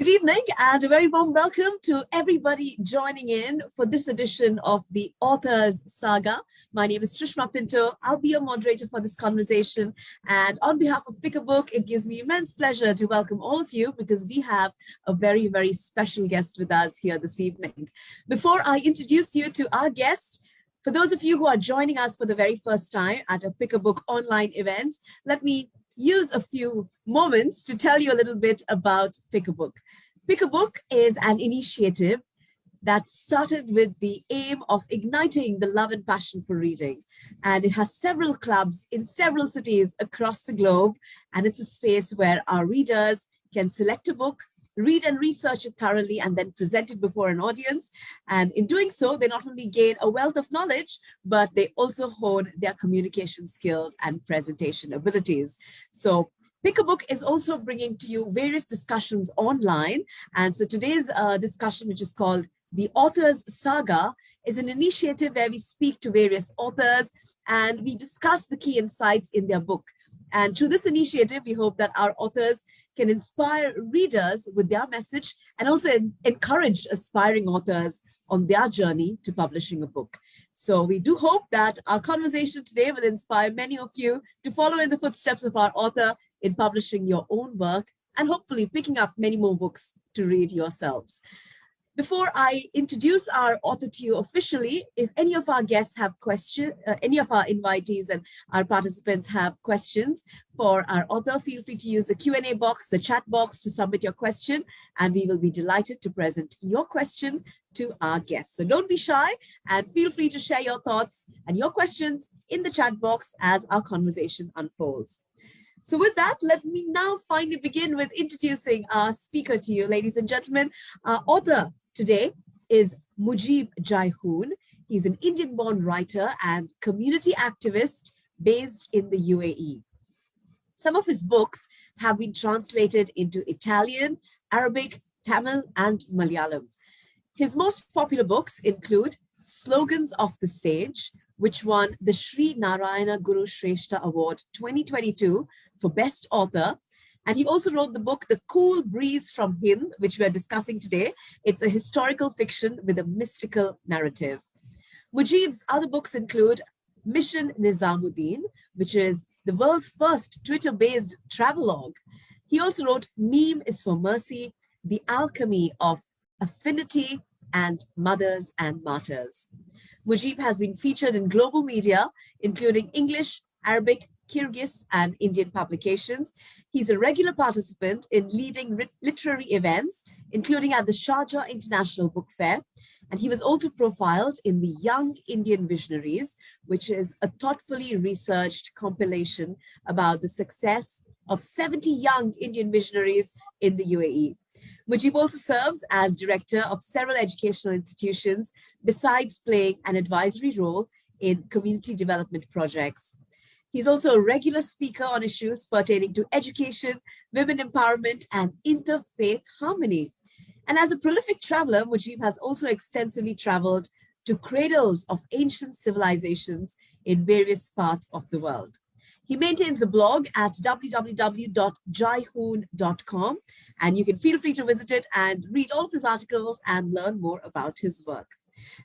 Good evening and a very warm welcome to everybody joining in for this edition of the Author's Saga. My name is Trishma Pinto. I'll be your moderator for this conversation. And on behalf of Pick a Book, it gives me immense pleasure to welcome all of you because we have a very, very special guest with us here this evening. Before I introduce you to our guest, for those of you who are joining us for the very first time at a Pick a Book online event, let me use a few moments to tell you a little bit about Pick a Book. Pick a Book is an initiative that started with the aim of igniting the love and passion for reading. And it has several clubs in several cities across the globe. And it's a space where our readers can select a book, read and research it thoroughly, and then present it before an audience. And in doing so, they not only gain a wealth of knowledge, but they also hone their communication skills and presentation abilities. So Pick a Book is also bringing to you various discussions online. And so today's discussion, which is called the Author's Saga, is an initiative where we speak to various authors and we discuss the key insights in their book. And through this initiative, we hope that our authors can inspire readers with their message and also encourage aspiring authors on their journey to publishing a book. So we do hope that our conversation today will inspire many of you to follow in the footsteps of our author in publishing your own work and hopefully picking up many more books to read yourselves. Before I introduce our author to you officially, if any of our guests have questions, any of our invitees and our participants have questions for our author, feel free to use the Q&A box, the chat box to submit your question, and we will be delighted to present your question to our guests. So don't be shy and feel free to share your thoughts and your questions in the chat box as our conversation unfolds. So with that, let me now finally begin with introducing our speaker to you, ladies and gentlemen. Our author today is Mujeeb Jaihoon. He's an Indian-born writer and community activist based in the UAE. Some of his books have been translated into Italian, Arabic, Tamil, and Malayalam. His most popular books include Slogans of the Sage, which won the Sri Narayana Guru Shrestha Award 2022 for Best Author. And he also wrote the book, The Cool Breeze from Hind, which we're discussing today. It's a historical fiction with a mystical narrative. Mujeeb's other books include Mission Nizamuddin, which is the world's first Twitter-based travelogue. He also wrote Meme is for Mercy, The Alchemy of Affinity, and Mothers and Martyrs. Mujeeb has been featured in global media, including English, Arabic, Kyrgyz, and Indian publications. He's a regular participant in leading literary events, including at the Sharjah International Book Fair. And he was also profiled in the Young Indian Visionaries, which is a thoughtfully researched compilation about the success of 70 young Indian visionaries in the UAE. Mujeeb also serves as director of several educational institutions, besides playing an advisory role in community development projects. He's also a regular speaker on issues pertaining to education, women empowerment, and interfaith harmony. And as a prolific traveler, Mujeeb has also extensively traveled to cradles of ancient civilizations in various parts of the world. He maintains a blog at www.jaihoon.com, and you can feel free to visit it and read all of his articles and learn more about his work.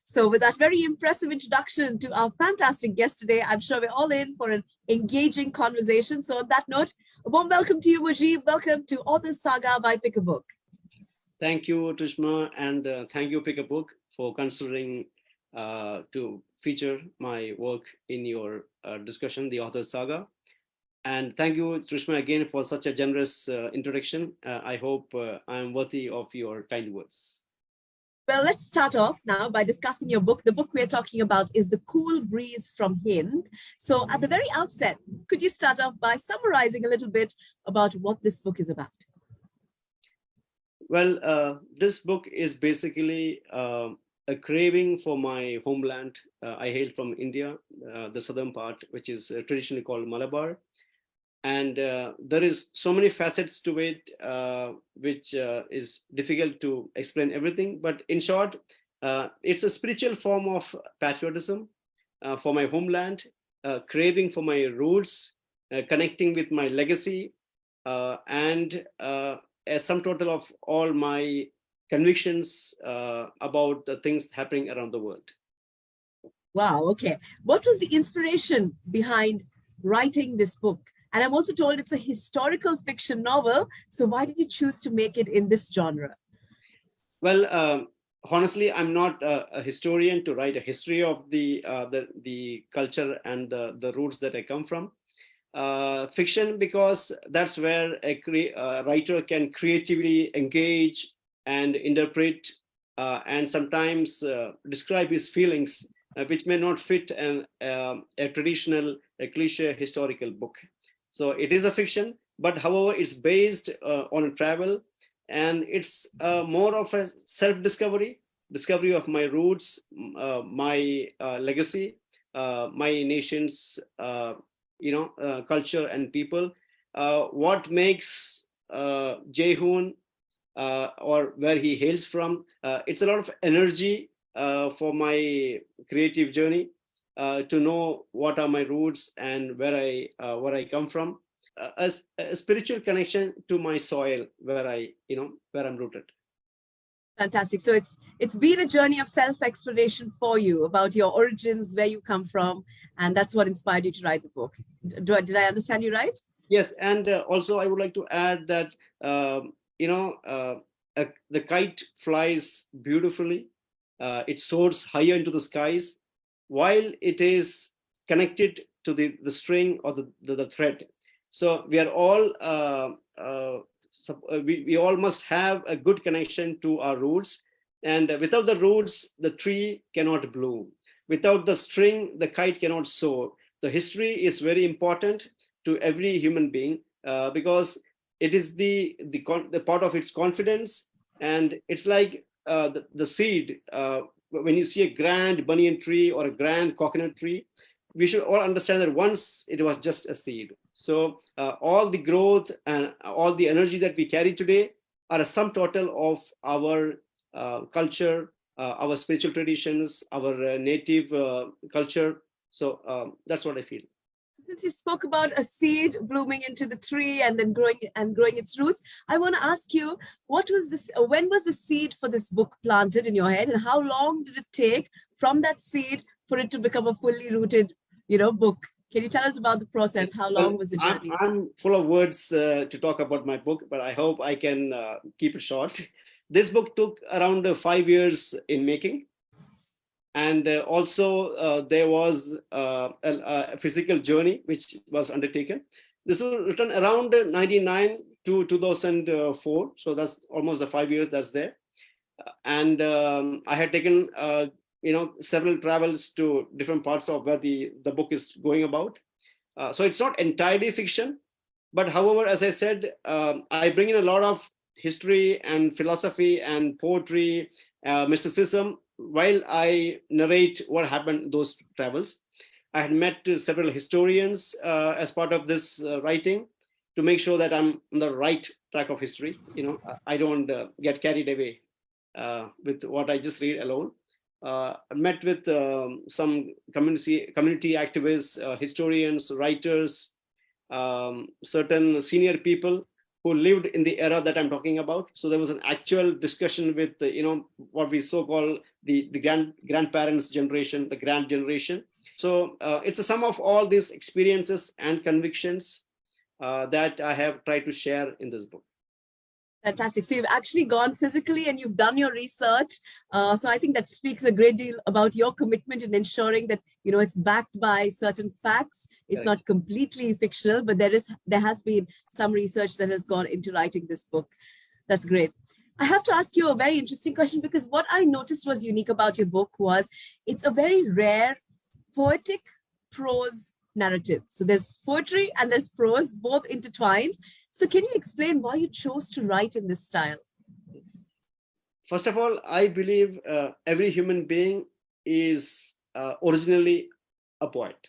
So with that very impressive introduction to our fantastic guest today, I'm sure we're all in for an engaging conversation. So on that note, a warm welcome to you, Mujeeb. Welcome to Author's Saga by Pick a Book. Thank you, Trishma, and thank you, Pick a Book, for considering to feature my work in your discussion, The Author's Saga. And thank you, Trishma, again for such a generous introduction. I hope I am worthy of your kind words. Well, let's start off now by discussing your book. The book we're talking about is The Cool Breeze from Hind. So at the very outset, could you start off by summarizing a little bit about what this book is about? Well, this book is basically a craving for my homeland. I hail from India, the southern part, which is traditionally called Malabar. And there is so many facets to it, which is difficult to explain everything. But in short, it's a spiritual form of patriotism for my homeland, craving for my roots, connecting with my legacy, and a sum total of all my convictions about the things happening around the world. Wow. Okay. What was the inspiration behind writing this book? And I'm also told it's a historical fiction novel. So why did you choose to make it in this genre? Well, honestly, I'm not a historian to write a history of the culture and the roots that I come from. Fiction, because that's where a writer can creatively engage and interpret and sometimes describe his feelings, which may not fit a traditional, a cliche historical book. So it is a fiction, but however, it's based on travel, and it's more of a self-discovery, discovery of my roots, my legacy, my nation's culture and people. What makes Jaihoon or where he hails from? It's a lot of energy for my creative journey to know what are my roots and where I come from. A spiritual connection to my soil where I'm rooted. Fantastic. So it's been a journey of self-exploration for you about your origins, where you come from, and that's what inspired you to write the book. Did I understand you right? Yes, and also I would like to add that um, you know uh, the kite flies beautifully. It soars higher into the skies while it is connected to the string or the thread. So we are all we all must have a good connection to our roots, and without the roots, the tree cannot bloom. Without the string, the kite cannot soar. The history is very important to every human being because it is the part of its confidence, and it's like the seed. When you see a grand banyan tree or a grand coconut tree, we should all understand that once it was just a seed. So all the growth and all the energy that we carry today are a sum total of our culture, our spiritual traditions, our native culture. So that's what I feel. Since you spoke about a seed blooming into the tree and then growing its roots, I want to ask you, what was this? When was the seed for this book planted in your head, and how long did it take from that seed for it to become a fully rooted, book? Can you tell us about the process? How Well, long was the I'm, journey? I'm full of words to talk about my book, but I hope I can keep it short. This book took around 5 years in making. And also there was a physical journey which was undertaken. This was written around 99 to 2004. So that's almost the 5 years that's there. And I had taken, several travels to different parts of where the book is going about. So it's not entirely fiction, but however, as I said, I bring in a lot of history and philosophy and poetry, mysticism, while I narrate what happened in those travels. I had met several historians as part of this writing to make sure that I'm on the right track of history. I don't get carried away with what I just read alone. I met with some community activists, historians, writers, certain senior people who lived in the era that I'm talking about. So there was an actual discussion with what we so call the grandparents generation, the grand generation. So it's a sum of all these experiences and convictions that I have tried to share in this book. Fantastic. So you've actually gone physically and you've done your research. So I think that speaks a great deal about your commitment in ensuring that it's backed by certain facts. It's Correct. not completely fictional, but there has been some research that has gone into writing this book. That's great. I have to ask you a very interesting question, because what I noticed was unique about your book was it's a very rare poetic prose narrative. So there's poetry and there's prose, both intertwined. So can you explain why you chose to write in this style? First of all, I believe every human being is originally a poet.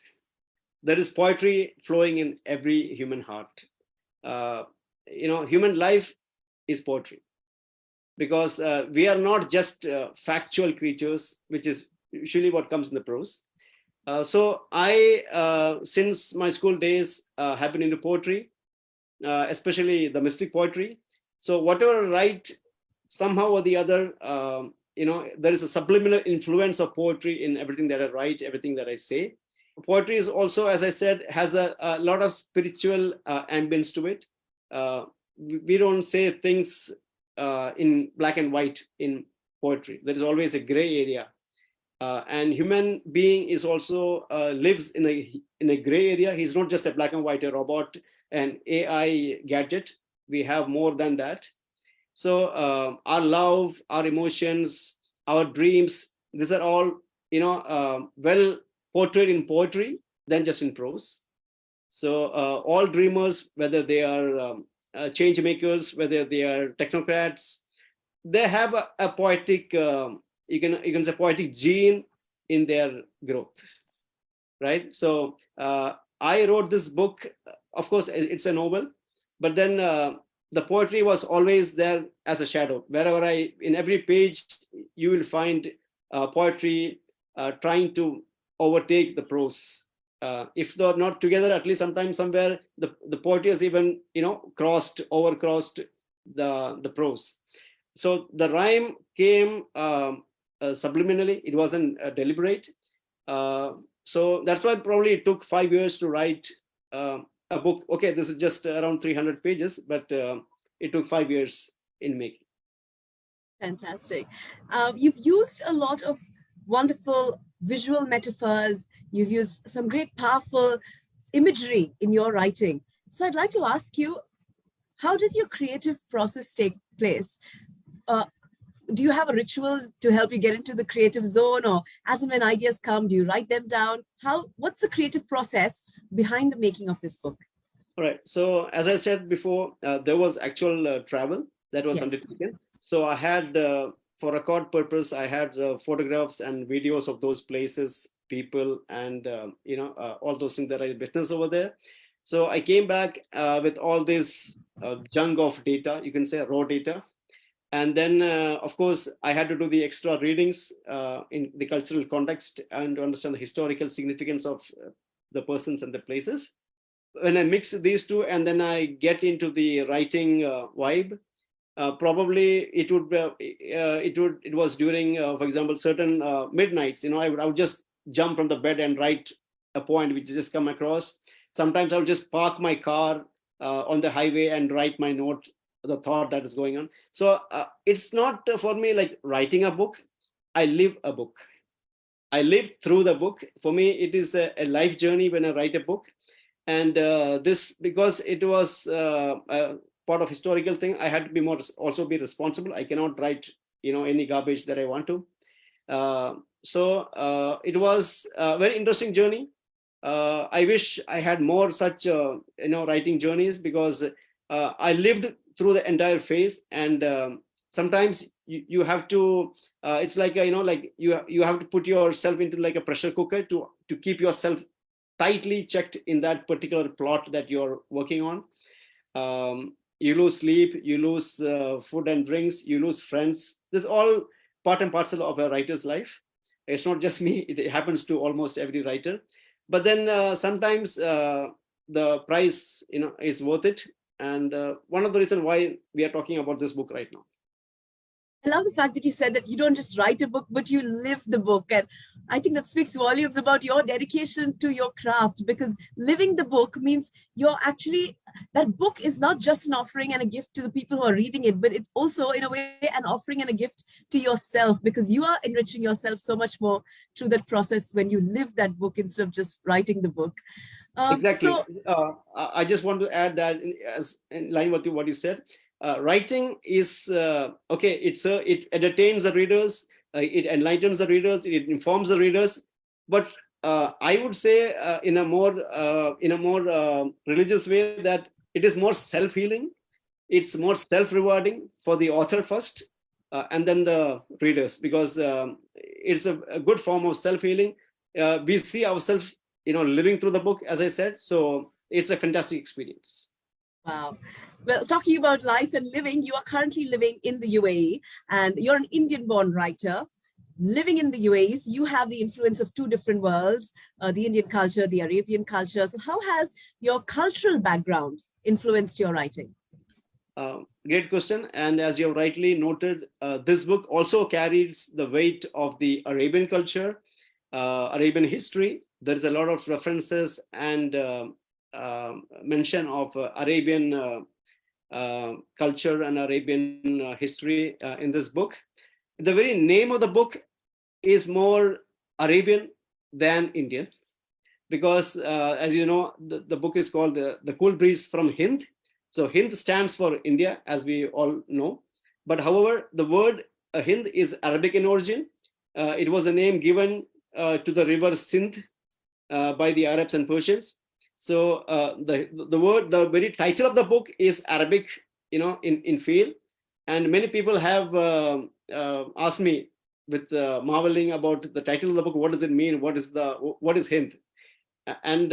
There is poetry flowing in every human heart. Uh, Human life is poetry, because we are not just factual creatures, which is usually what comes in the prose. So I, since my school days, have been into poetry, especially the mystic poetry. So whatever I write, somehow or the other, there is a subliminal influence of poetry in everything that I write, everything that I say. Poetry is also, as I said, has a lot of spiritual ambience to it. We don't say things in black and white in poetry. There is always a gray area. And human being is also lives in a gray area. He's not just a black and white, a robot, an AI gadget. We have more than that. So our love, our emotions, our dreams, these are all, well portrayed in poetry than just in prose. So all dreamers, whether they are change makers, whether they are technocrats, they have a poetic, you can say poetic gene in their growth, right? So I wrote this book. Of course, it's a novel, but then the poetry was always there as a shadow. Wherever in every page, you will find poetry trying to overtake the prose. If they're not together, at least sometimes somewhere the poetry has even overcrossed the prose. So the rhyme came subliminally. It wasn't deliberate. So that's why probably it took 5 years to write a book. Okay, this is just around 300 pages, but it took 5 years in making. Fantastic. You've used a lot of wonderful visual metaphors. You've used some great powerful imagery in your writing. So I'd like to ask you, how does your creative process take place? Do you have a ritual to help you get into the creative zone, or as and when ideas come, do you write them down? What's the creative process behind the making of this book? All right. So as I said before, there was actual travel that was undertaken. So I had, for record purpose, I had photographs and videos of those places, people, and all those things that I witnessed over there. So I came back with all this junk of data, you can say raw data. And then, of course, I had to do the extra readings in the cultural context and to understand the historical significance of the persons and the places. When I mix these two and then I get into the writing vibe, probably it was during, for example, certain midnights. I would just jump from the bed and write a point which just come across. Sometimes I would just park my car on the highway and write my note, the thought that is going on. So it's not for me like writing a book. I live a book. I live through the book. For me, it is a life journey when I write a book. And this, because it was a part of historical thing, I had to be also be responsible. I cannot write, any garbage that I want to. So it was a very interesting journey. I wish I had more such, writing journeys, because I lived through the entire phase. And sometimes you have to, it's like, you have to put yourself into like a pressure cooker to keep yourself tightly checked in that particular plot that you're working on. You lose sleep, you lose food and drinks, you lose friends. This is all part and parcel of a writer's life. It's not just me, it happens to almost every writer. But then sometimes the price, is worth it. And one of the reasons why we are talking about this book right now. I love the fact that you said that you don't just write a book, but you live the book. And I think that speaks volumes about your dedication to your craft, because living the book means that book is not just an offering and a gift to the people who are reading it, but it's also in a way an offering and a gift to yourself, because you are enriching yourself so much more through that process when you live that book instead of just writing the book. Exactly. I just want to add that in line with what you said. Writing is it entertains the readers, it enlightens the readers, it informs the readers, but I would say in a more religious way, that it is more self-healing, it's more self-rewarding for the author first, and then the readers, because it's a good form of self-healing. We see ourselves living through the book, as I said, so it's a fantastic experience. Wow. Well, talking about life and living, you are currently living in the UAE, and you're an Indian-born writer. Living in the UAE, you have the influence of two different worlds, the Indian culture, the Arabian culture. So how has your cultural background influenced your writing? Great question. And as you have rightly noted, this book also carries the weight of the Arabian culture, Arabian history. There is a lot of references and mention of Arabian culture and Arabian history in this book. The very name of the book is more Arabian than Indian, because as you know, the book is called the Cool Breeze from Hind. So Hind stands for India, as we all know. But however, the word Hind is Arabic in origin. It was a name given to the river Sindh by the Arabs and Persians. So the very title of the book is Arabic, in feel. And many people have asked me with marveling about the title of the book. What does it mean? What is Hind? And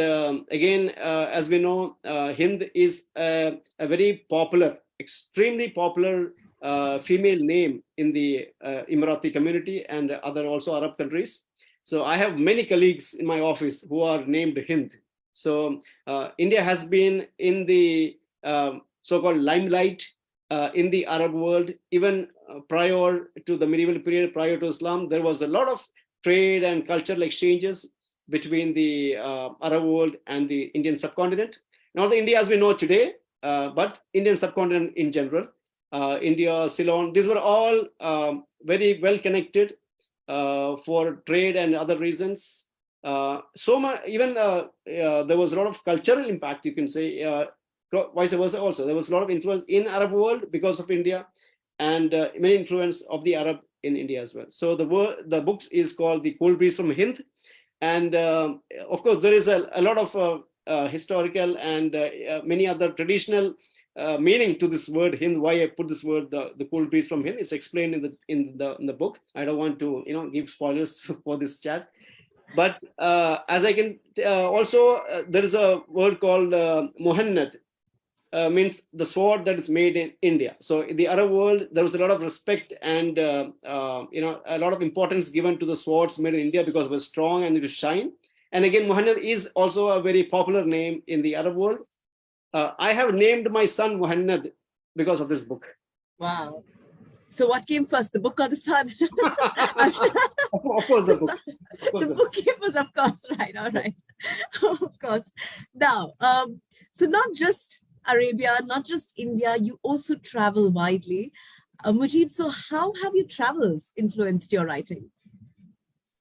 again, as we know, Hind is a very popular, extremely popular female name in the Emirati community and other also Arab countries. So I have many colleagues in my office who are named Hind. So India has been in the so-called limelight in the Arab world. Even prior to the medieval period, prior to Islam, there was a lot of trade and cultural exchanges between the Arab world and the Indian subcontinent. Not the India as we know today, but Indian subcontinent in general. India, Ceylon, these were all very well connected for trade and other reasons. So much, even there was a lot of cultural impact, you can say, vice versa also. There was a lot of influence in Arab world because of India, and many influence of the Arab in India as well. So the book is called The Cool Breeze from Hind. And of course, there is a lot of historical and many other traditional meaning to this word Hind. Why I put this word, the cool breeze from Hind, it's explained in the book. I don't want to give spoilers for this chat, but as I can also there is a word called Muhannad. Means the sword that is made in India. So in the Arab world, there was a lot of respect and a lot of importance given to the swords made in India because it was strong and it was shine. And again, Muhammad is also a very popular name in the Arab world. I have named my son Muhammad because of this book. Wow. So what came first, the book or the son? Of course, the book. The book came first, of course. Right. All right. Of course. Now, so not just Arabia, not just India, you also travel widely. Mujeeb, so how have your travels influenced your writing?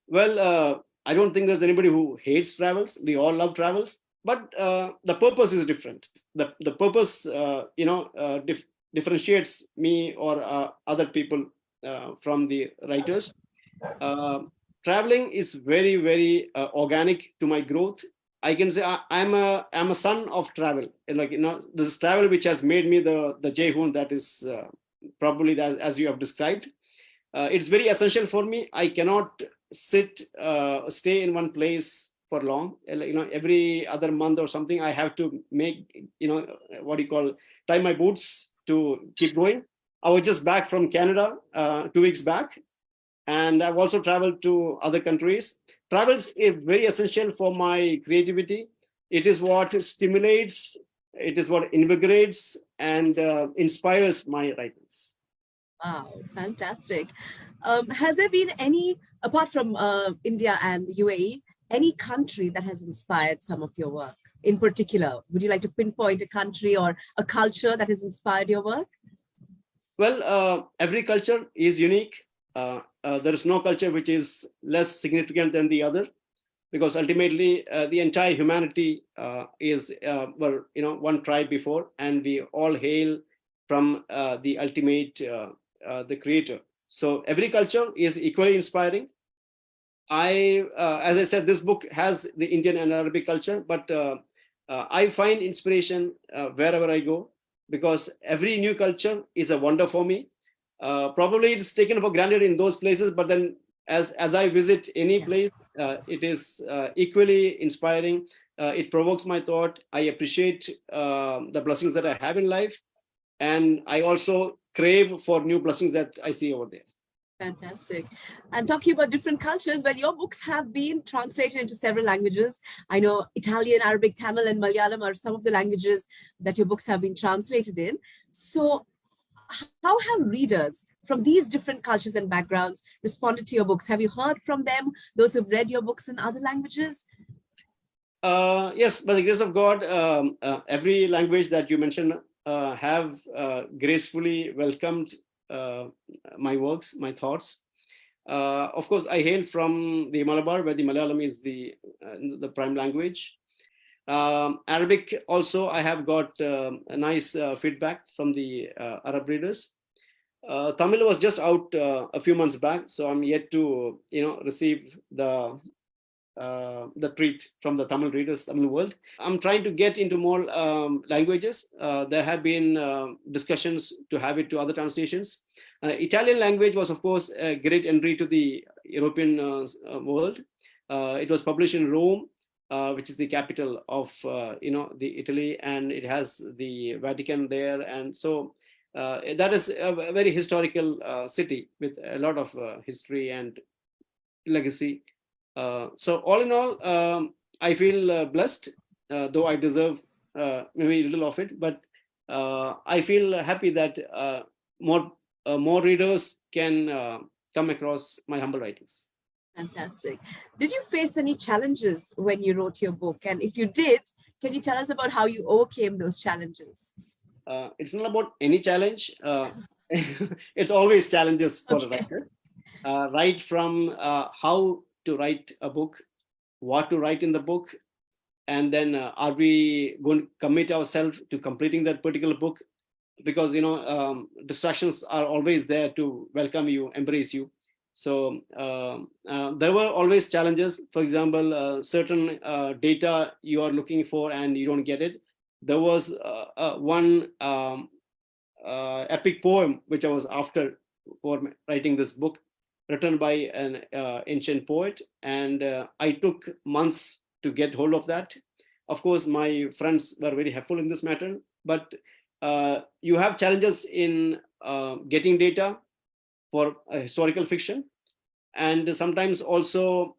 Well, I don't think there's anybody who hates travels. We all love travels, but the purpose is different. The purpose, differentiates me or other people from the writers. Traveling is very, very organic to my growth. I can say I'm a son of travel. This is travel which has made me the Jaihoon that is probably as you have described. It's very essential for me. I cannot stay in one place for long. Every other month or something, I have to make what you call tie my boots to keep going. I was just back from Canada 2 weeks back, and I've also traveled to other countries. Travel is very essential for my creativity. It is what stimulates, it is what invigorates and inspires my writings. Wow, fantastic. Has there been any, apart from India and the UAE, any country that has inspired some of your work in particular? Would you like to pinpoint a country or a culture that has inspired your work? Well, every culture is unique. There is no culture which is less significant than the other, because ultimately the entire humanity is one tribe before, and we all hail from the ultimate, the creator. So every culture is equally inspiring. As I said, this book has the Indian and Arabic culture, but I find inspiration wherever I go, because every new culture is a wonder for me. Probably it's taken for granted in those places, but then as I visit any place, it is equally inspiring. It provokes my thought. I appreciate the blessings that I have in life, and I also crave for new blessings that I see over there. Fantastic. And talking about different cultures, well, your books have been translated into several languages. I know Italian, Arabic, Tamil, and Malayalam are some of the languages that your books have been translated in. So how have readers from these different cultures and backgrounds responded to your books? Have you heard from them, those who've read your books in other languages? Yes, by the grace of God, every language that you mentioned have gracefully welcomed my works, my thoughts. Of course, I hail from the Malabar, where the Malayalam is the prime language. Arabic also, I have got a nice feedback from the Arab readers. Tamil was just out a few months back, so I'm yet to receive the treat from the Tamil readers, Tamil world. I'm trying to get into more languages. There have been discussions to have it to other translations. Italian language was, of course, a great entry to the European world. It was published in Rome, which is the capital of the Italy, and it has the Vatican there, and so that is a very historical city with a lot of history and legacy. So all in all, I feel blessed, though I deserve maybe a little of it, but I feel happy that more readers can come across my humble writings. Fantastic. Did you face any challenges when you wrote your book? And if you did, can you tell us about how you overcame those challenges? It's not about any challenge. It's always challenges for a Okay. writer. Right from how to write a book, what to write in the book, and then are we going to commit ourselves to completing that particular book? Because distractions are always there to welcome you, embrace you. So there were always challenges. For example, certain data you are looking for and you don't get it. There was one epic poem which I was after for writing this book, written by an ancient poet, and I took months to get hold of that. Of course, my friends were very helpful in this matter, but you have challenges in getting data for historical fiction, and sometimes also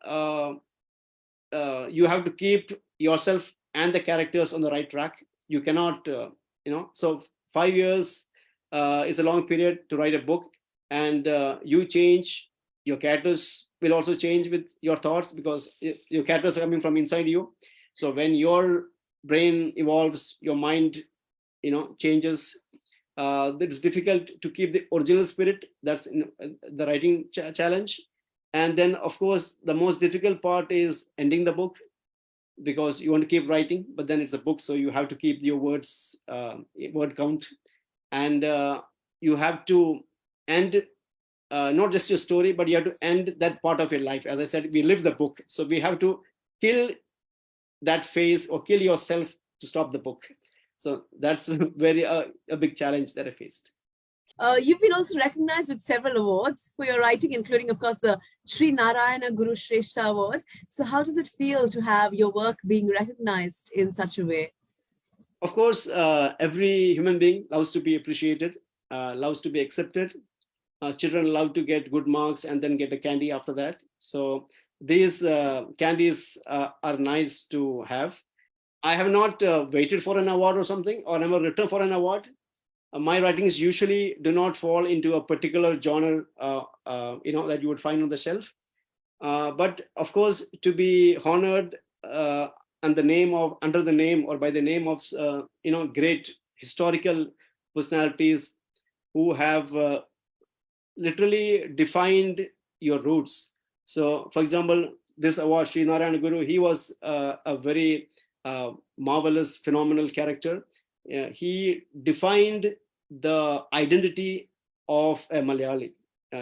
you have to keep yourself and the characters on the right track. You cannot, so 5 years is a long period to write a book, and you change. Your characters will also change with your thoughts, because your characters are coming from inside you. So when your brain evolves, your mind changes. It's difficult to keep the original spirit. That's in the writing challenge. And then, of course, the most difficult part is ending the book, because you want to keep writing, but then it's a book, so you have to keep your words, word count, and you have to end not just your story, but you have to end that part of your life. As I said, we live the book, so we have to kill that phase or kill yourself to stop the book. So that's very a big challenge that I faced. You've been also recognized with several awards for your writing, including, of course, the Sri Narayana Guru Shrestha Award. So how does it feel to have your work being recognized in such a way? Of course, every human being loves to be appreciated, loves to be accepted. Children love to get good marks and then get a candy after that. So these candies are nice to have. I have not waited for an award or something, or never written for an award. My writings usually do not fall into a particular genre, that you would find on the shelf. But of course, to be honored under the name or by the name of great historical personalities who have literally defined your roots. So, for example, this award, Sri Narayana Guru, he was a very marvelous, phenomenal character. He defined the identity of a Malayali.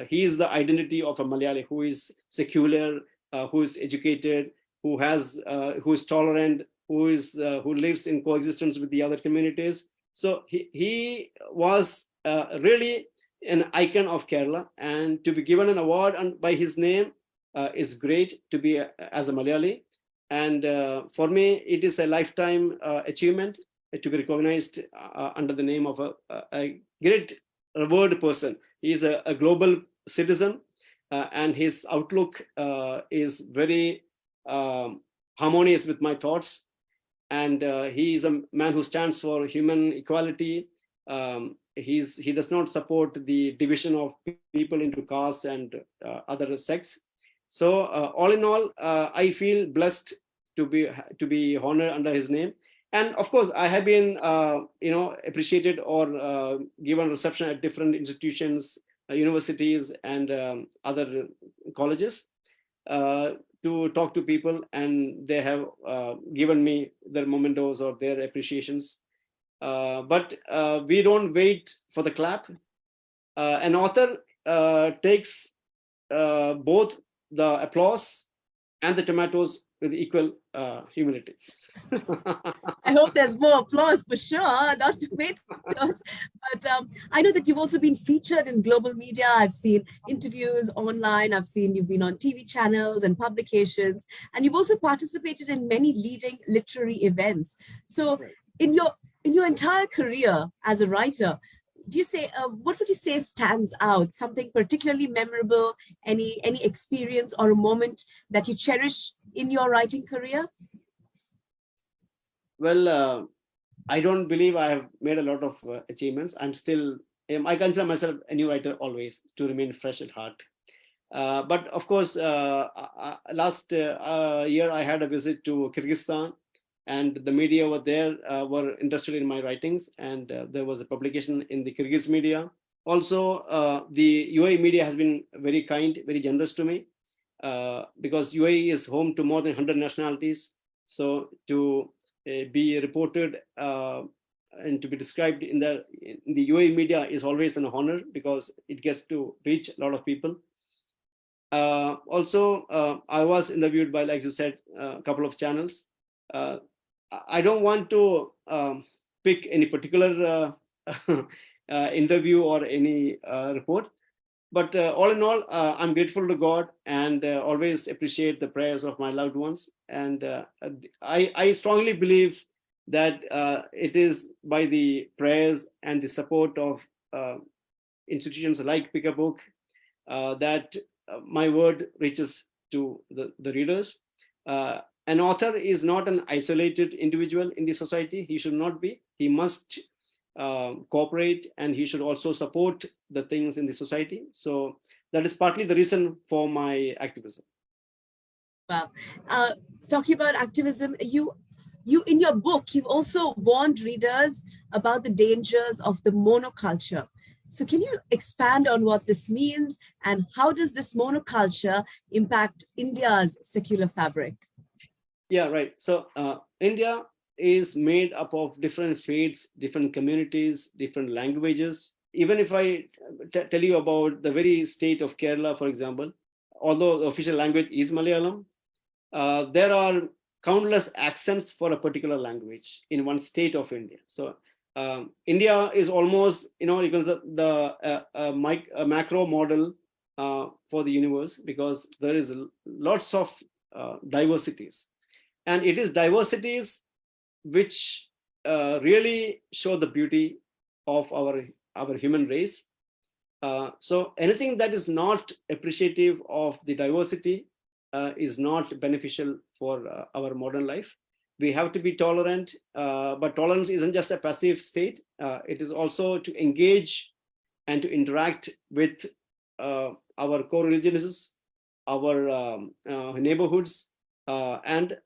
He is the identity of a Malayali who is secular, who is educated, who is tolerant, who lives in coexistence with the other communities. So he was really an icon of Kerala, and to be given an award by his name is great to be as a Malayali. And for me, it is a lifetime achievement to be recognized under the name of a great revered person. He is a global citizen, and his outlook is very harmonious with my thoughts. And he is a man who stands for human equality, he does not support the division of people into castes and other sects. So all in all, I feel blessed to be honored under his name. And of course, I have been appreciated or given reception at different institutions, universities, and other colleges to talk to people, and they have given me their mementos or their appreciations. But we don't wait for the clap. An author takes both the applause and the tomatoes with equal humility. I hope there's more applause for sure, not tomatoes. But I know that you've also been featured in global media. I've seen interviews online. I've seen you've been on TV channels and publications, and you've also participated in many leading literary events. So, Right. in your entire career as a writer, do you say what would you say stands out? Something particularly memorable? Any experience or a moment that you cherish in your writing career? Well, I don't believe I have made a lot of achievements. I consider myself a new writer always, to remain fresh at heart. But of course, last year I had a visit to Kyrgyzstan, and the media over there were interested in my writings, and there was a publication in the Kyrgyz media. Also, the UAE media has been very kind, very generous to me, because UAE is home to more than 100 nationalities. So to be reported and to be described in the UAE media is always an honor, because it gets to reach a lot of people. Also, I was interviewed by, like you said, a couple of channels. I don't want to pick any particular interview or any report, but all in all, I'm grateful to God, and always appreciate the prayers of my loved ones. And I strongly believe that it is by the prayers and the support of institutions like Pick a Book that my word reaches to the readers. An author is not an isolated individual in the society. He should not be. He must cooperate, and he should also support the things in the society. So that is partly the reason for my activism. Well, talking about activism, you in your book, you've also warned readers about the dangers of the monoculture. So can you expand on what this means, and how does this monoculture impact India's secular fabric? Yeah, right. So India is made up of different faiths, different communities, different languages. Even if I tell you about the very state of Kerala, for example, although the official language is Malayalam, there are countless accents for a particular language in one state of India. So India is almost, because a macro model for the universe, because there is lots of diversities. And it is diversities which really show the beauty of our human race. So anything that is not appreciative of the diversity is not beneficial for our modern life. We have to be tolerant, but tolerance isn't just a passive state. It is also to engage and to interact with our co-religionists, our neighborhoods, and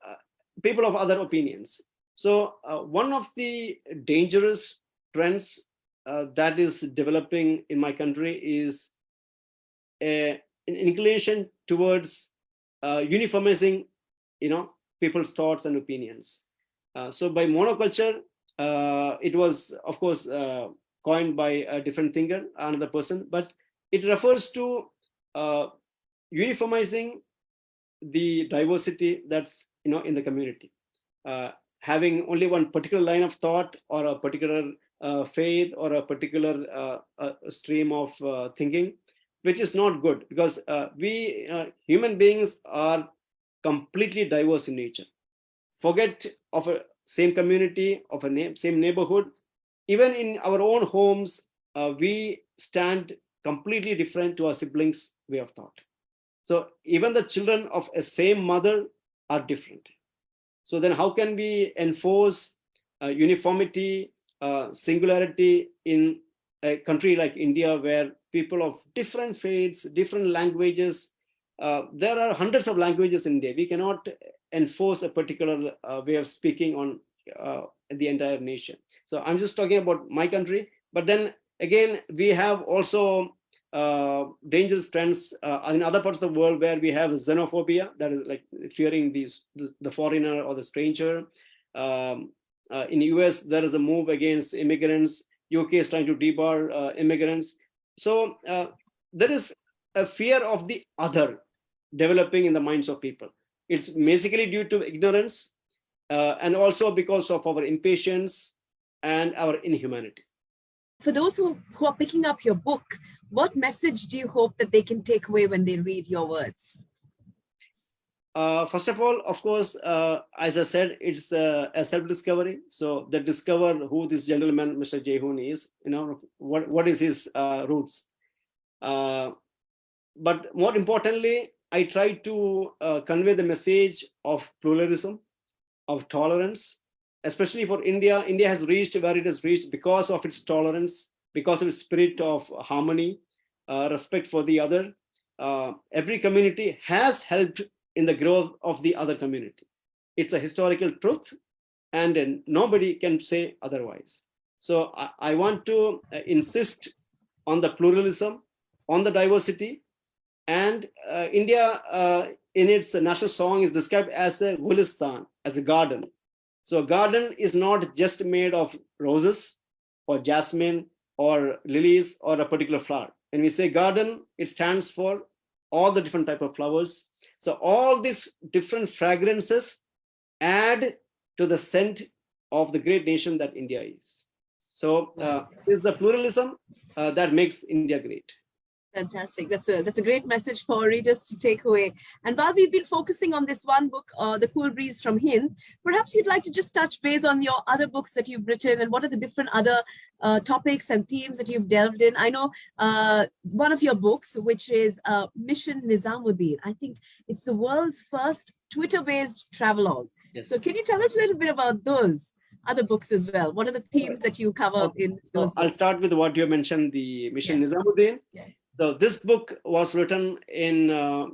people of other opinions. So one of the dangerous trends that is developing in my country is an inclination towards uniformizing, people's thoughts and opinions. So by monoculture, it was, of course, coined by a different thinker, another person, but it refers to uniformizing the diversity that's in the community, having only one particular line of thought, or a particular faith, or a particular stream of thinking, which is not good, because we human beings are completely diverse in nature. Forget of a same community, of a same neighborhood. Even in our own homes, we stand completely different to our siblings' way of thought. So even the children of a same mother are different. So then how can we enforce uniformity, singularity in a country like India, where people of different faiths, different languages, there are hundreds of languages in India. We cannot enforce a particular way of speaking on the entire nation. So I'm just talking about my country. But then again, we have also dangerous trends in other parts of the world, where we have xenophobia, that is like fearing the foreigner or the stranger. In US, there is a move against immigrants. UK is trying to debar immigrants. So there is a fear of the other developing in the minds of people. It's basically due to ignorance, and also because of our impatience and our inhumanity. For those who are picking up your book, what message do you hope that they can take away when they read your words? First of all, of course, as I said, it's a self-discovery. So they discover who this gentleman, Mr. Jaihoon, is. What is his roots. But more importantly, I try to convey the message of pluralism, of tolerance, especially for India. India has reached where it has reached because of its tolerance, because of its spirit of harmony, respect for the other. Every community has helped in the growth of the other community. It's a historical truth, and nobody can say otherwise. So I want to insist on the pluralism, on the diversity. And India, in its national song, is described as a Gulistan, as a garden. So a garden is not just made of roses or jasmine or lilies or a particular flower. When we say garden, it stands for all the different type of flowers. So all these different fragrances add to the scent of the great nation that India is. So it's the pluralism that makes India great. Fantastic. That's a great message for readers to take away. And while we've been focusing on this one book, The Cool Breeze from Hind, perhaps you'd like to just touch base on your other books that you've written, and what are the different other topics and themes that you've delved in. I know one of your books, which is Mission Nizamuddin. I think it's the world's first Twitter-based travelogue. Yes. So can you tell us a little bit about those other books as well? What are the themes that you cover in those books? I'll start with what you mentioned, the Mission Nizamuddin. Yes. So this book was written in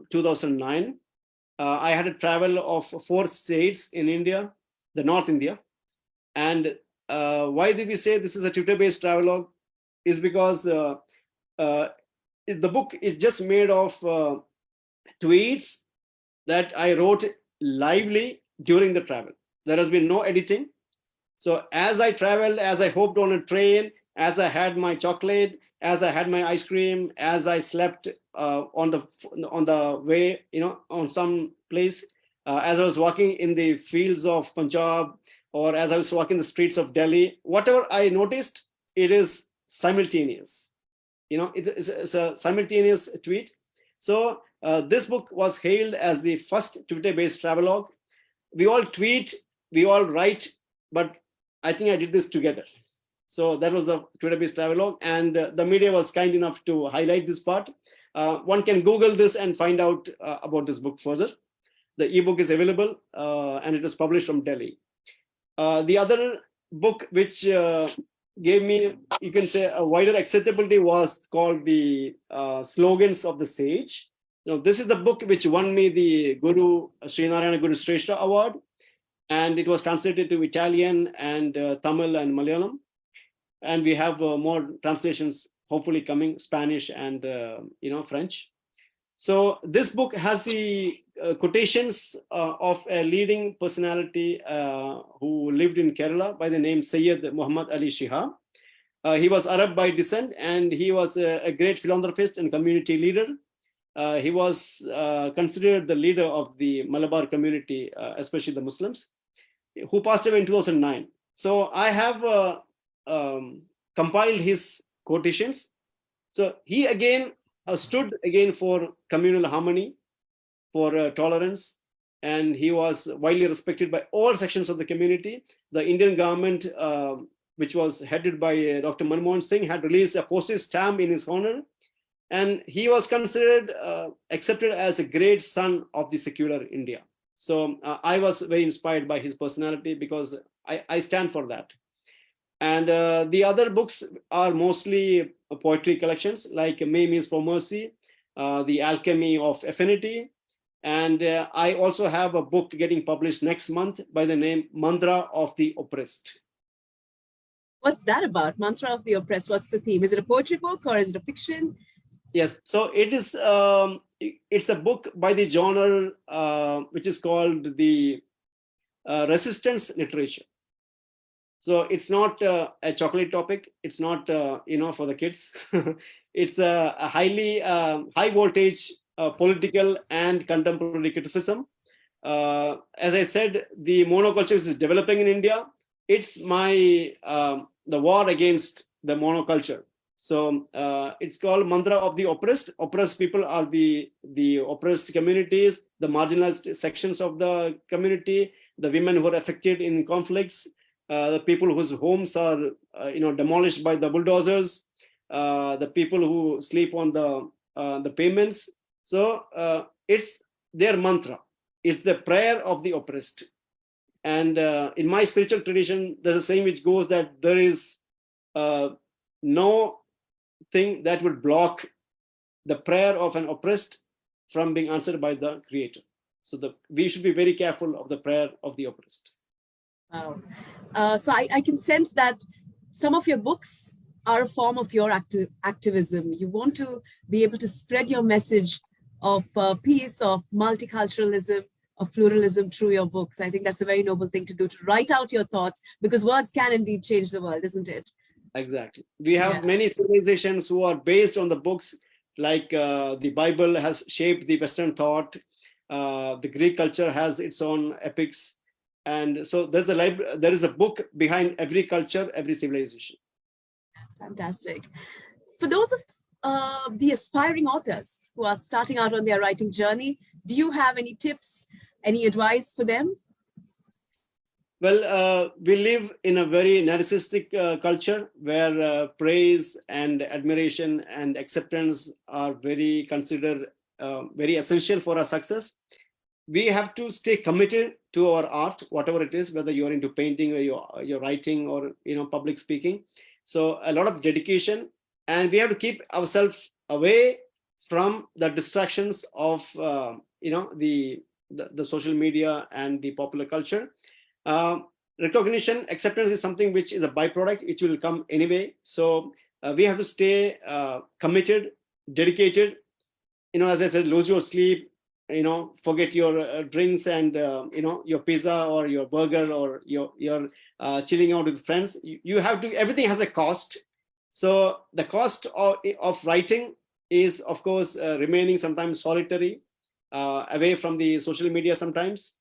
2009. I had a travel of 4 states in India, the North India. And why did we say this is a Twitter-based travelogue? Is because the book is just made of tweets that I wrote lively during the travel. There has been no editing. So as I traveled, as I hopped on a train, as I had my chocolate, as I had my ice cream, as I slept on the way, on some place, as I was walking in the fields of Punjab, or as I was walking the streets of Delhi, whatever I noticed, it is simultaneous. It's a simultaneous tweet. So this book was hailed as the first Twitter-based travelogue. We all tweet, we all write, but I think I did this together. So that was the Twitter-based travelogue, and the media was kind enough to highlight this part. One can Google this and find out about this book further. The ebook is available, and it was published from Delhi. The other book which gave me, you can say, a wider acceptability was called the Slogans of the Sage. This is the book which won me the Guru Srinarayana Guru Shrestha Award, and it was translated to Italian and Tamil and Malayalam. And we have more translations hopefully coming, Spanish and French. So this book has the quotations of a leading personality who lived in Kerala by the name Sayyid Muhammad Ali Shihab. He was Arab by descent, and he was a great philanthropist and community leader. He was considered the leader of the Malabar community, especially the Muslims, who passed away in 2009. So I have compiled his quotations. So he again stood again for communal harmony, for tolerance, and he was widely respected by all sections of the community. The Indian government, which was headed by Dr. Manmohan Singh, had released a postage stamp in his honor, and he was considered, accepted as a great son of the secular India. So I was very inspired by his personality, because I stand for that. And the other books are mostly poetry collections, like May Means for Mercy, The Alchemy of Affinity. And I also have a book getting published next month by the name Mantra of the Oppressed. What's that about? Mantra of the Oppressed. What's the theme? Is it a poetry book or is it a fiction? Yes, so it is. It's a book by the genre which is called the resistance literature. So it's not a chocolate topic. It's not for the kids. It's a highly high voltage political and contemporary criticism. As I said, the monoculture is developing in India. It's the war against the monoculture. So it's called Mantra of the Oppressed. Oppressed people are the oppressed communities, the marginalized sections of the community, the women who are affected in conflicts, the people whose homes are demolished by the bulldozers, the people who sleep on the pavements. So it's their mantra. It's the prayer of the oppressed. And in my spiritual tradition, there's a saying which goes that there is no thing that would block the prayer of an oppressed from being answered by the Creator. So we should be very careful of the prayer of the oppressed. Wow. So I can sense that some of your books are a form of your activism. You want to be able to spread your message of peace, of multiculturalism, of pluralism through your books. I think that's a very noble thing to do, to write out your thoughts, because words can indeed change the world, isn't it? Exactly. We have many civilizations who are based on the books, like the Bible has shaped the Western thought. The Greek culture has its own epics. And so there is a book behind every culture, every civilization. Fantastic. For those of the aspiring authors who are starting out on their writing journey, do you have any tips, any advice for them? Well, we live in a very narcissistic culture where praise and admiration and acceptance are very considered very essential for our success. We have to stay committed to our art, whatever it is, whether you're into painting or you're writing or public speaking. So a lot of dedication, and we have to keep ourselves away from the distractions of the social media and the popular culture. Recognition, acceptance is something which is a byproduct, which will come anyway. So we have to stay committed, dedicated. As I said, lose your sleep, forget your drinks and your pizza or your burger or your chilling out with friends. You have to. Everything has a cost. So the cost of writing is, of course, remaining sometimes solitary, away from the social media sometimes.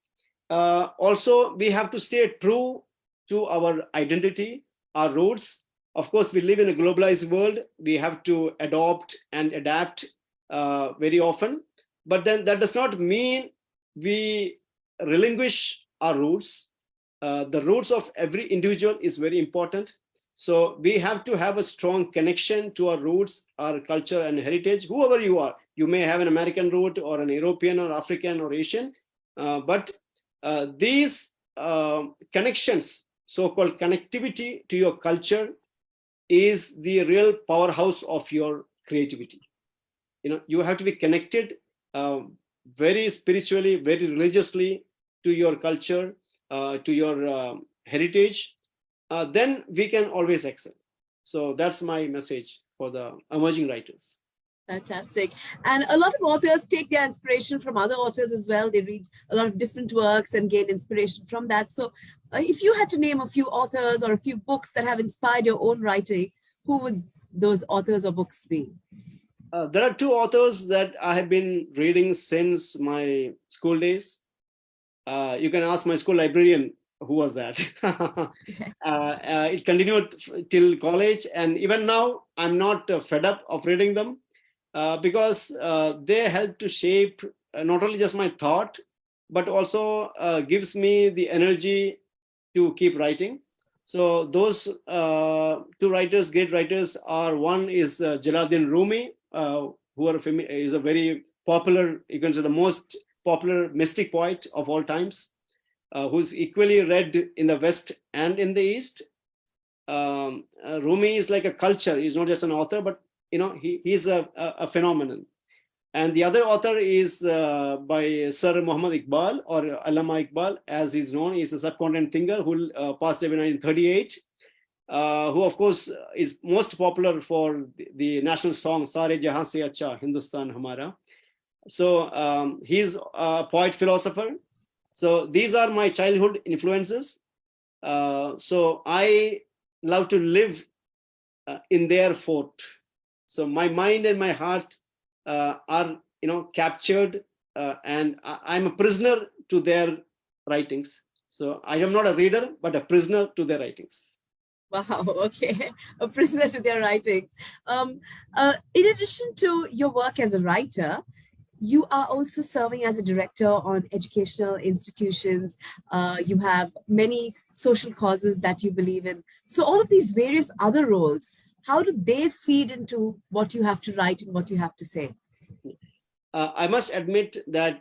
Also, we have to stay true to our identity, our roots. Of course, we live in a globalized world. We have to adopt and adapt very often. But then that does not mean we relinquish our roots. The roots of every individual is very important. So we have to have a strong connection to our roots, our culture and heritage, whoever you are. You may have an American root or an European or African or Asian, but these connections, so-called connectivity to your culture, is the real powerhouse of your creativity. You have to be connected very spiritually, very religiously to your culture, to your heritage. Then we can always excel. So that's my message for the emerging writers. Fantastic. And a lot of authors take their inspiration from other authors as well. They read a lot of different works and gain inspiration from that. So if you had to name a few authors or a few books that have inspired your own writing, who would those authors or books be? There are two authors that I have been reading since my school days. You can ask my school librarian who was that. It continued till college, and even now I'm not fed up of reading them. Because they help to shape not only just my thought, but also gives me the energy to keep writing. So those two writers, great writers, are one is Jalaluddin Rumi, is a very popular, you can say the most popular mystic poet of all times, who's equally read in the West and in the East. Rumi is like a culture. He's not just an author, but he's a phenomenon. And the other author is by Sir Muhammad Iqbal, or Allama Iqbal, as he's known. He's a subcontinent thinker who passed away in 1938, who, of course, is most popular for the national song Sare Jahan Se Acha Hindustan Hamara. So he's a poet philosopher. So these are my childhood influences. So I love to live in their fort. So my mind and my heart are captured, and I'm a prisoner to their writings. So I am not a reader, but a prisoner to their writings. Wow, okay. A prisoner to their writings. In addition to your work as a writer, you are also serving as a director on educational institutions. You have many social causes that you believe in. So all of these various other roles, how do they feed into what you have to write and what you have to say? I must admit that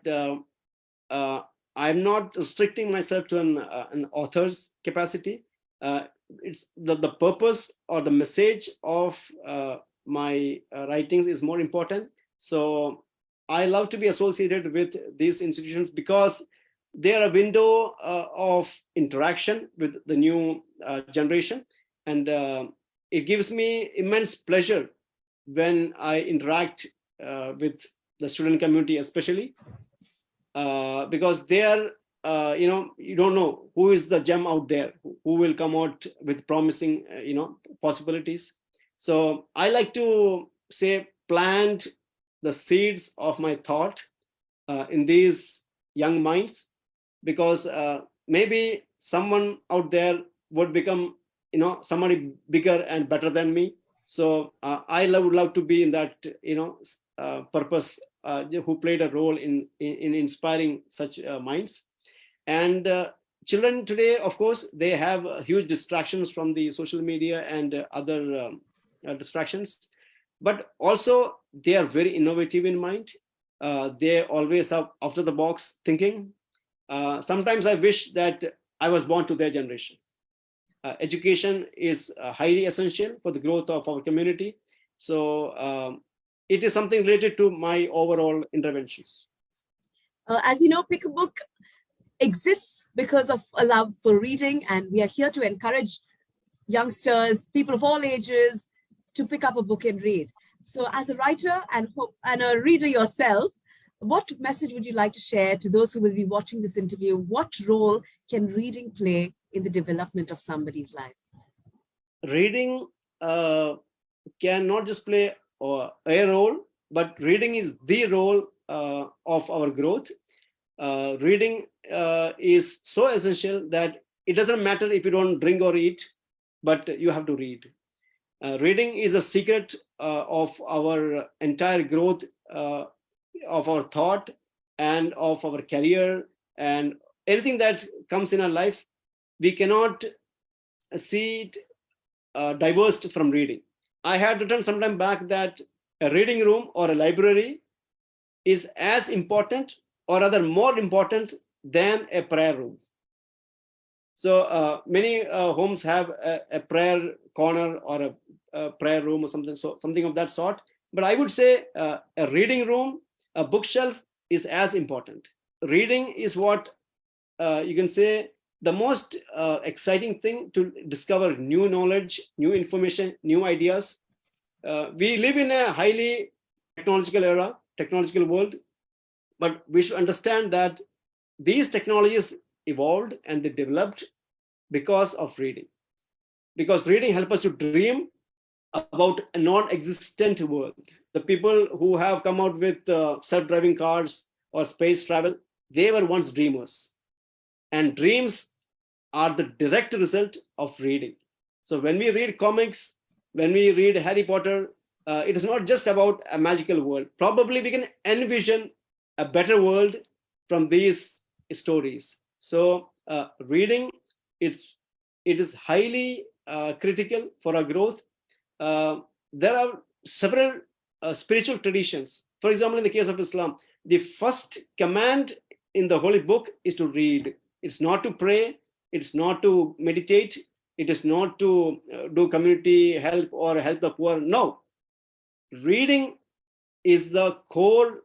I'm not restricting myself to an author's capacity. It's the purpose or the message of my writings is more important. So I love to be associated with these institutions because they are a window of interaction with the new generation. And it gives me immense pleasure when I interact with the student community, especially because they are, you don't know who is the gem out there, who will come out with promising, possibilities. So I like to say, plant the seeds of my thought in these young minds, because maybe someone out there would become, somebody bigger and better than me. So I would love to be in that, purpose, who played a role in inspiring such minds. And children today, of course, they have huge distractions from the social media and other distractions, but also they are very innovative in mind. They always have after the box thinking. Sometimes I wish that I was born to their generation. Education is highly essential for the growth of our community. So it is something related to my overall interventions. As you know, Pick a Book exists because of a love for reading, and we are here to encourage youngsters, people of all ages, to pick up a book and read. So as a writer and a reader yourself, what message would you like to share to those who will be watching this interview? What role can reading play in the development of somebody's life? Reading can not just play a role, but reading is the role of our growth. Reading is so essential that it doesn't matter if you don't drink or eat, but you have to read. Reading is a secret of our entire growth, of our thought and of our career, and anything that comes in our life. We cannot see it divorced from reading. I had written some time back that a reading room or a library is as important, or rather more important, than a prayer room. So many homes have a prayer corner or a prayer room or something of that sort. But I would say a reading room, a bookshelf is as important. Reading is what you can say the most exciting thing to discover new knowledge, new information, new ideas. We live in a highly technological era, technological world, but we should understand that these technologies evolved and they developed because of reading. Because reading helps us to dream about a non-existent world. The people who have come out with self-driving cars or space travel, they were once dreamers. And dreams are the direct result of reading. So when we read comics, when we read Harry Potter, it is not just about a magical world. Probably we can envision a better world from these stories. So reading, it is highly critical for our growth. There are several spiritual traditions. For example, in the case of Islam, the first command in the Holy Book is to read. It's not to pray. It's not to meditate. It is not to do community help or help the poor. No, reading is the core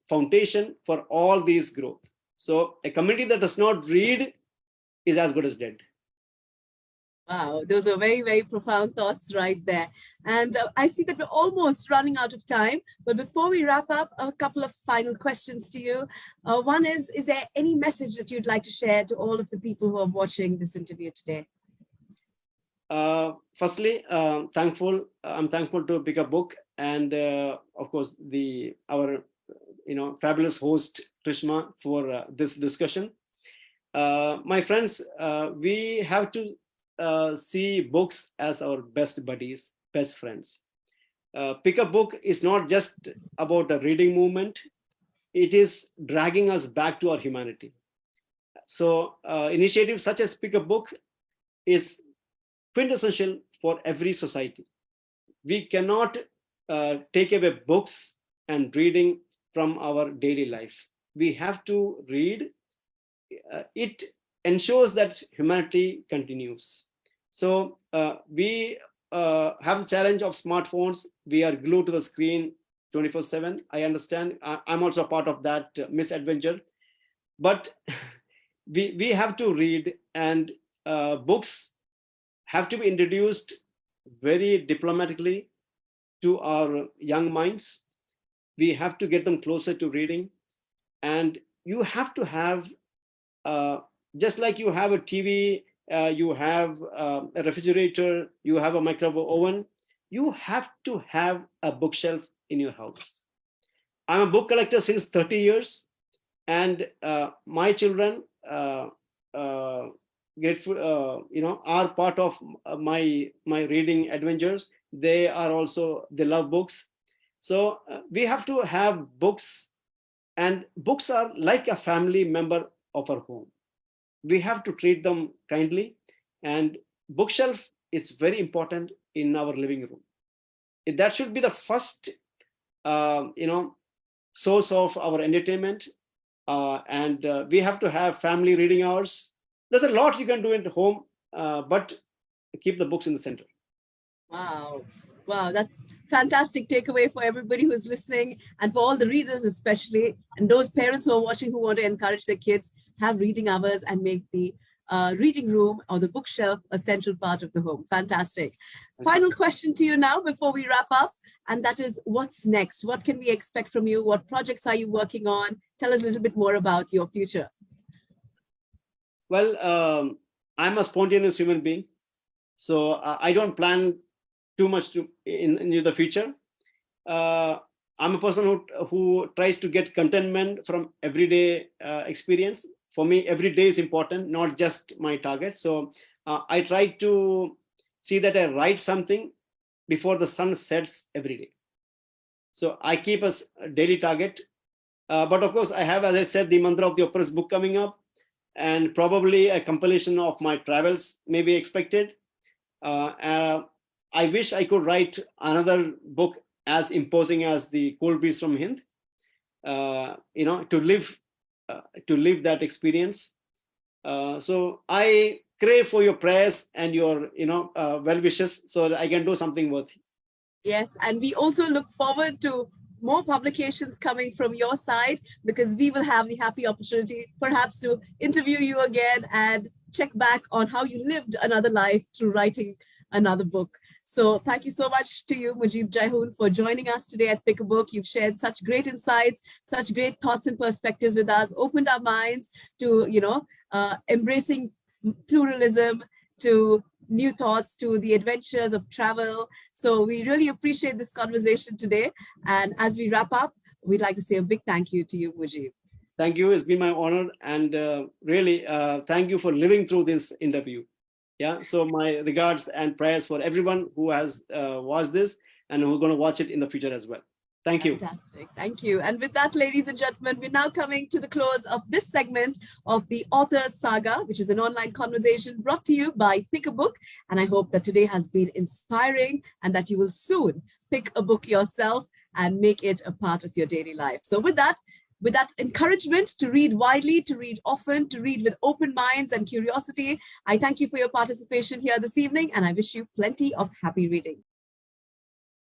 foundation for all these growth. So a community that does not read is as good as dead. Wow, those are very, very profound thoughts right there. And I see that we're almost running out of time. But before we wrap up, a couple of final questions to you. One is there any message that you'd like to share to all of the people who are watching this interview today? Firstly, I'm thankful to Pick a Book, and of course our fabulous host Trishma for this discussion. My friends, we have to see books as our best buddies, best friends. Pick a Book is not just about a reading movement. It is dragging us back to our humanity. So initiatives such as Pick a Book is quintessential for every society. We cannot take away books and reading from our daily life. We have to read. It ensures that humanity continues. So we have a challenge of smartphones. We are glued to the screen 24/7. I understand. I'm also a part of that misadventure. But we have to read, and books have to be introduced very diplomatically to our young minds. We have to get them closer to reading. And you have to have, just like you have a TV, you have a refrigerator, you have a microwave oven, you have to have a bookshelf in your house. I'm a book collector since 30 years, and my children are part of my reading adventures. They love books. So we have to have books, and books are like a family member of our home. We have to treat them kindly, and bookshelf is very important in our living room. That should be the first source of our entertainment, and we have to have family reading hours. There's a lot you can do at home, but keep the books in the center. Wow, that's fantastic takeaway for everybody who's listening, and for all the readers especially, and those parents who are watching who want to encourage their kids, have reading hours and make the reading room or the bookshelf a central part of the home. Fantastic. Final question to you now before we wrap up, and that is, what's next? What can we expect from you? What projects are you working on? Tell us a little bit more about your future. Well, I'm a spontaneous human being, so I don't plan too much in the future. I'm a person who tries to get contentment from everyday experience. For me, every day is important, not just my target. So I try to see that I write something before the sun sets every day. So I keep a daily target. But of course, I have, as I said, the Mantra of the Oppressed book coming up, and probably a compilation of my travels may be expected. I wish I could write another book as imposing as the Cold Breeze from Hind, to live that experience. So I crave for your prayers and your well wishes so that I can do something worthy. Yes, and we also look forward to more publications coming from your side, because we will have the happy opportunity perhaps to interview you again and check back on how you lived another life through writing another book. So thank you so much to you, Mujeeb Jaihoon, for joining us today at Pick a Book. You've shared such great insights, such great thoughts and perspectives with us, opened our minds to, embracing pluralism, to new thoughts, to the adventures of travel. So we really appreciate this conversation today. And as we wrap up, we'd like to say a big thank you to you, Mujeeb. Thank you. It's been my honor. And really, thank you for living through this interview. Yeah. So my regards and prayers for everyone who has watched this and who are going to watch it in the future as well. Thank you. Fantastic. Thank you. And with that, ladies and gentlemen, we're now coming to the close of this segment of the Author's Saga, which is an online conversation brought to you by Pick a Book. And I hope that today has been inspiring and that you will soon pick a book yourself and make it a part of your daily life. So with that, with that encouragement to read widely, to read often, to read with open minds and curiosity, I thank you for your participation here this evening, and I wish you plenty of happy reading.